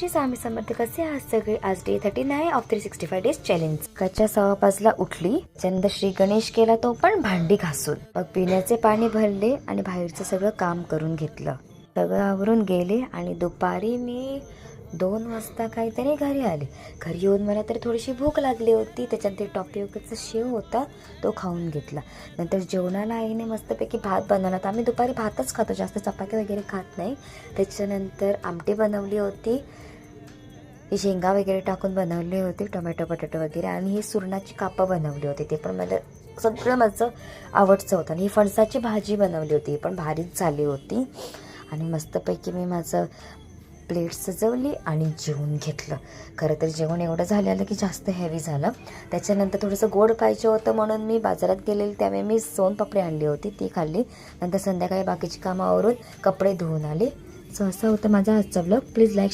श्री स्वामी समर्थ. कसे आहात सगळे? आज डे 39 ऑफ 365 डेज चॅलेंज. सकाळच्या 6:15 उठली, चंद श्री गणेश केला, तो पण भांडी घासून. मग पिण्याचे पाणी भरले आणि बाहेरचं सगळं काम करून घेतलं. सगळं आवरून गेले आणि दुपारी मी 2 वाजता काहीतरी घरी आले. घरी येऊन मला तर थोडीशी भूक लागली होती. त्याच्यात ते टॉपिओकेचा शेव होता, तो खाऊन घेतला. नंतर जेवणाला आईने मस्तपैकी भात बनवला. तर आम्ही दुपारी भातच खातो, जास्त चपाती वगैरे खात नाही. त्याच्यानंतर आमटी बनवली होती, ही शेंगा वगैरे टाकून बनवली होती, टोमॅटो बटाटो वगैरे. आणि ही सुरणाची कापं बनवली होती, ते पण मला सगळं माझं आवडचं होतं. आणि ही फणसाची भाजी बनवली होती, पण भारीच झाली होती. आणि मस्तपैकी मी माझं प्लेट सजवली आणि जेवून घेतलं. खरं तर जेवण एवढं झालेलं की जास्त हेवी झालं. त्याच्यानंतर थोडंसं गोड पाहिजे होतं म्हणून मी बाजारात गेलेली, त्यावेळी मी सोनपापडी आणली होती, ती खाल्ली. नंतर संध्याकाळी बाकीची कामं आवरून कपडे धुवून आले. सो असं होतं माझा आजचा व्लॉग. Please like